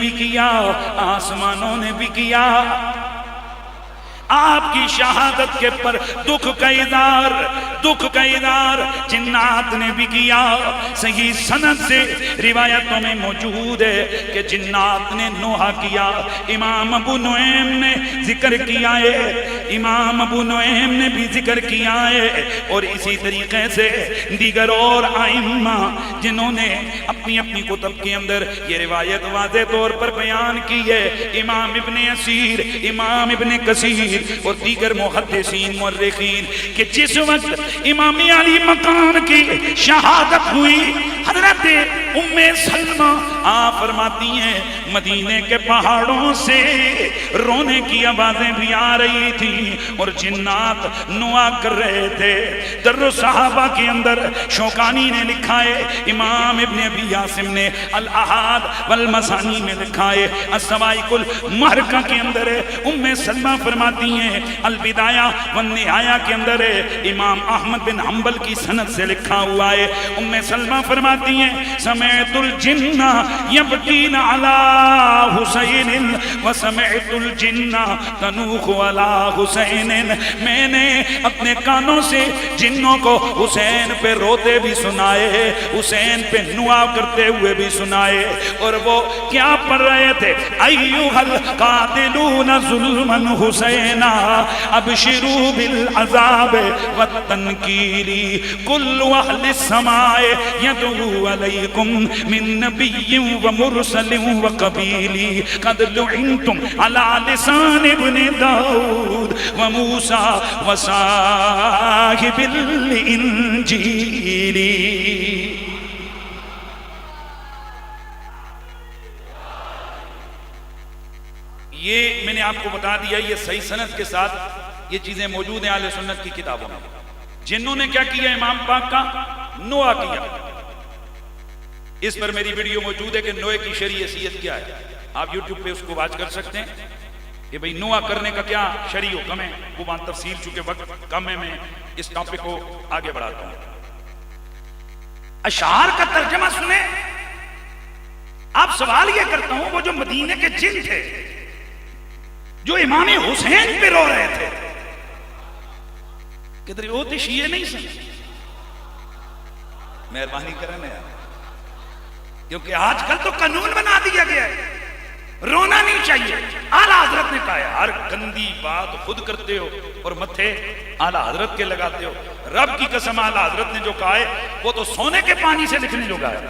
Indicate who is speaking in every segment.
Speaker 1: भी किया, आसमानों ने भी किया। आपकी शहादत के पर दुख का इज़हार जिन्नात ने भी किया। सही सनद से रिवायतों में मौजूद है कि जिन्नात ने नोहा किया। इमाम अबू नुएम ने जिक्र किया है, इमाम अबू नुएम ने भी जिक्र किया है, और इसी तरीके से दीगर और आइम्मा जिन्होंने अपनी अपनी कुतुब के अंदर ये रिवायत वाज़े तौर पर बयान की है। इमाम इब्ने असीर, इमाम इब्ने कसीर और दीगर मुहद्दिसीन मुअर्रिखीन कि जिस वक्त इमाम अली मकाम की शहादत हुई, हजरत उम्मे सलमा आप फरमाती हैं मदीने के पहाड़ों से रोने की आवाजें भी आ रही थी और जिन्नात नुआ कर रहे थे। दर्र सहाबा के अंदर शौकानी ने लिखा है, इमाम इब्ने अबी यासिम ने अल अहाद वल मसानी में लिखा है, अस्सवाइकुल महरका के अंदर है। उम्मे सलमा फरमाती हैं अल बिदाया वन निहाया के अंदर है, इमाम अहमद बिन हंबल की सनद से लिखा हुआ है। उम्मे सलमा फरमाती हैं समेतुल जिन्ना यबकीन अला हुसैन व समेतुल जिन्ना तनूखु अला हुसैन। मैंने अपने कानों से जिन्नों को हुसैन पे रोते भी सुनाए, हुसैन पे नुआ करते हुए भी सुनाए। और वो क्या पढ़ रहे थे, अय्युहल कातिलून जुल्मन हुसैना अबशिरू बिल अज़ाब व तनकीरी कुल्लु अहलि समाए यदू अलैकुम मिन नबिय्यिन व मुरसलिन व कबीली कद लुइनतुम अला लिसान इब्न दाऊद व मूसा व साहिबिल इंजीली। ये मैंने आपको बता दिया, ये सही सनद के साथ ये चीजें मौजूद हैं आले सुन्नत की किताबों में। जिन्होंने क्या किया, इमाम पाक का नुआ किया। इस पर मेरी वीडियो मौजूद है कि नोए की शरई हैसियत क्या है, आप यूट्यूब पे उसको वॉच कर सकते हैं कि भाई नुआ करने का क्या शरई हुक्म है। वो बात तफसील, चूंकि वक्त कम है, मैं इस टॉपिक को आगे बढ़ाता हूं। अशार का तर्जमा सुने। आप सवाल ये करता हूं, वो जो मदीने के जिन थे जो इमाम हुसैन पे रो रहे थे, किधर वो थे शिये नहीं सन। मेहरबानी करें यार, क्योंकि आजकल तो कानून बना दिया गया है, रोना नहीं चाहिए। आला हजरत ने कहा है, हर गंदी बात खुद करते हो और मत्थे आला हजरत के लगाते हो। रब की कसम, आला हजरत ने जो कहा है वो तो सोने के पानी से लिखने जोगा है।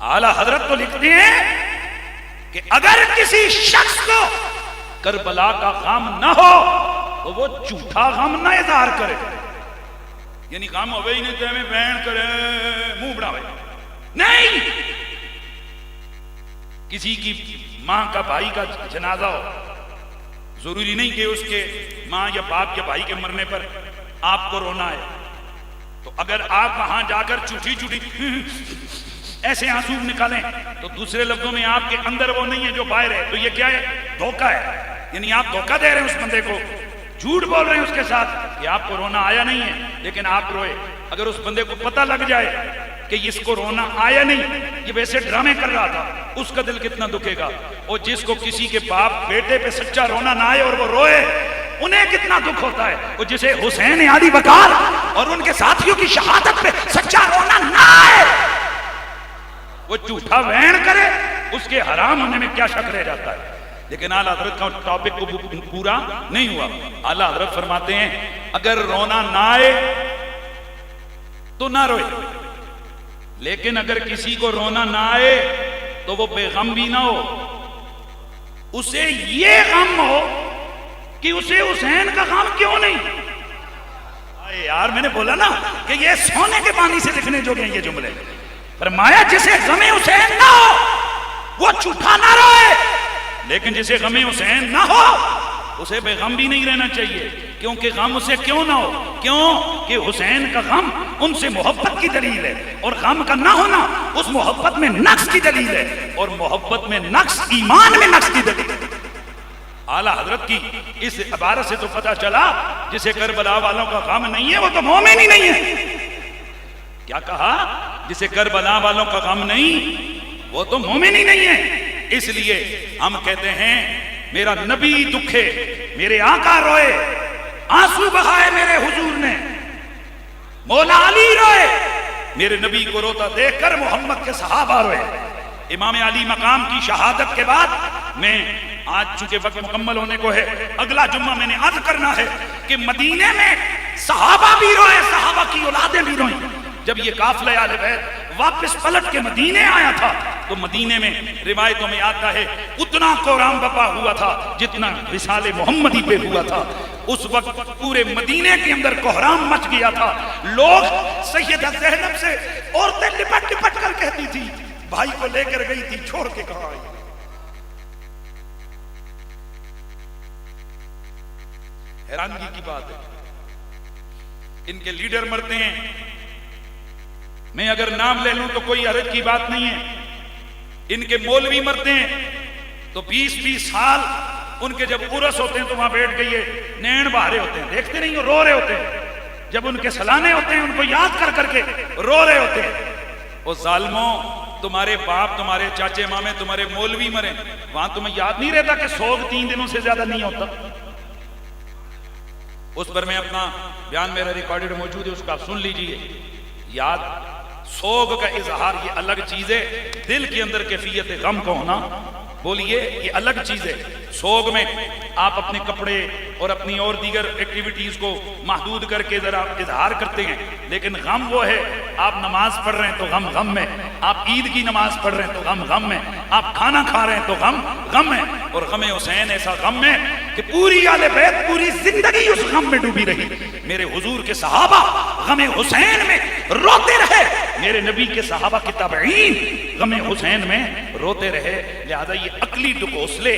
Speaker 1: आला हजरत तो लिखते हैं कि अगर किसी शख्स को करबला का गम ना हो तो वो झूठा गम ना इज़हार करे, यानी गम हो ही नहीं तो हमें बैन करे, मुंह बढ़ावे नहीं। किसी की मां का भाई का जनाजा हो, जरूरी नहीं कि उसके मां या बाप या भाई के मरने पर आपको रोना है, तो अगर आप वहां जाकर झूठी झूठी ऐसे आंसू निकालें तो दूसरे लफ्जों में आपके अंदर वो नहीं है जो बाहर है, तो ये क्या है, धोखा है। यानी आप धोखा दे रहे हैं उस बंदे को, झूठ बोल रहे हैं उसके साथ कि आपको रोना आया नहीं है, लेकिन आप रोए। अगर उस बंदे को पता लग जाए कि इसको रोना आया नहीं, ये वैसे ड्रामे कर रहा था, उसका दिल कितना दुखेगा। और जिसको किसी के बाप बेटे पे सच्चा रोना ना आए और वो रोए, उन्हें कितना दुख होता है। और जिसे हुसैन आदि बकार और उनके साथियों की शहादत पे सच्चा रोना ना आए, वो झूठा वहन करे, उसके हराम होने में क्या शक रह जाता है। लेकिन आला हजरत का टॉपिक को पूरा नहीं हुआ। आला हजरत फरमाते हैं अगर रोना ना आए तो ना रोए, लेकिन अगर किसी को रोना ना आए तो वो बेगम भी ना हो, उसे ये गम हो कि उसे हुसैन का गम क्यों नहीं। अरे यार, मैंने बोला ना कि ये सोने के पानी से लिखने जोगे ये जुमले। फरमाया जिसे गमे हुसैन ना हो वो झूठा ना रोए, लेकिन जिसे गमे हुसैन ना हो उसे बेगम भी नहीं रहना चाहिए। क्योंकि गम उसे क्यों ना हो, क्यों कि हुसैन का गम उनसे मोहब्बत की दलील है, और गम का ना होना उस मोहब्बत में नक्स की दलील है, और मोहब्बत में नक्स ईमान में नक्स की दलील है। आला हजरत की इस इबारत से तो पता चला जिसे करबला वालों का गम नहीं है वो तो मोमिन ही नहीं है। क्या कहा, जिसे करबला वालों का गम नहीं वो तो मोमिन ही नहीं है। इसलिए हम कहते हैं मेरा नबी दुखे, मेरे आका रोए, आंसू बहाए मेरे हुजूर ने, मौला अली रोए, मेरे नबी को रोता देखकर मोहम्मद के सहाबा रोए। इमाम अली मकाम की शहादत के बाद मैं आज चूंकि वक्त मुकम्मल होने को है, अगला जुम्मा मैंने अर्ज करना है कि मदीने में सहाबा भी रोए, सहाबा की औलादें भी रोई। जब ये काफिला आले बैत वापस पलट के मदीने आया था तो मदीने में रिवायतों में आता है उतना कोराम बपा हुआ था जितना विसाले मोहम्मदी पे हुआ था। उस वक्त पूरे मदीने के अंदर कोहराम मच गया था। लोग सैयदा ज़ैनब से औरतें लिपट लिपट कर कहती थी, भाई को लेकर गई थी, छोड़ के कहाँ आई। हैरानगी की बात है, इनके लीडर मरते हैं, मैं अगर नाम ले लूं तो कोई हरज की बात नहीं है। इनके मौलवी मरते हैं तो 20-20 साल उनके जब उरस होते हैं तो वहां बैठ गई नैन बहारे होते हैं, देखते नहीं हो, रो रहे होते हैं। जब उनके सलाने होते हैं उनको याद कर करके रो रहे होते हैं। ओ जालिमों, तुम्हारे बाप, तुम्हारे चाचे मामे, तुम्हारे मौलवी मरे, वहां तुम्हें याद नहीं रहता कि सोग 3 दिनों से ज्यादा नहीं होता। उस पर मैं अपना बयान मेरा रिकॉर्डेड मौजूद है, उसका आप सुन लीजिए। याद सोग का इजहार ये अलग चीज है, दिल के अंदर कैफियत गम का होना, बोलिए, ये अलग चीज है। सोग में आप अपने कपड़े और अपनी और दीगर एक्टिविटीज को महदूद करके जरा इजहार करते हैं, लेकिन गम वो है आप नमाज पढ़ रहे हैं तो गम गम में, आप ईद की नमाज पढ़ रहे हैं तो गम गम में, आप खाना खा रहे हैं तो गम गम में। और गम हुसैन ऐसा गम है कि पूरी आले बैत पूरी जिंदगी उस गम में डूबी रही। मेरे हुजूर के सहाबा गम हुसैन में रोते रहे, मेरे नबी के सहाबा के ताबईन गम हुसैन में रोते रहे। लिहाजा ये अकली दुकोसले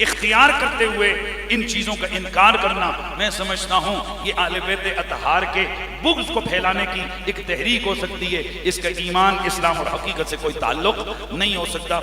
Speaker 1: इख्तियार करते हुए इन चीजों का इनकार करना, मैं समझता हूं ये आले बैत अतहार के बुग़्ज़ को फैलाने की एक तहरीक हो सकती है। इसका ईमान, इस्लाम और हकीकत से कोई ताल्लुक नहीं हो सकता।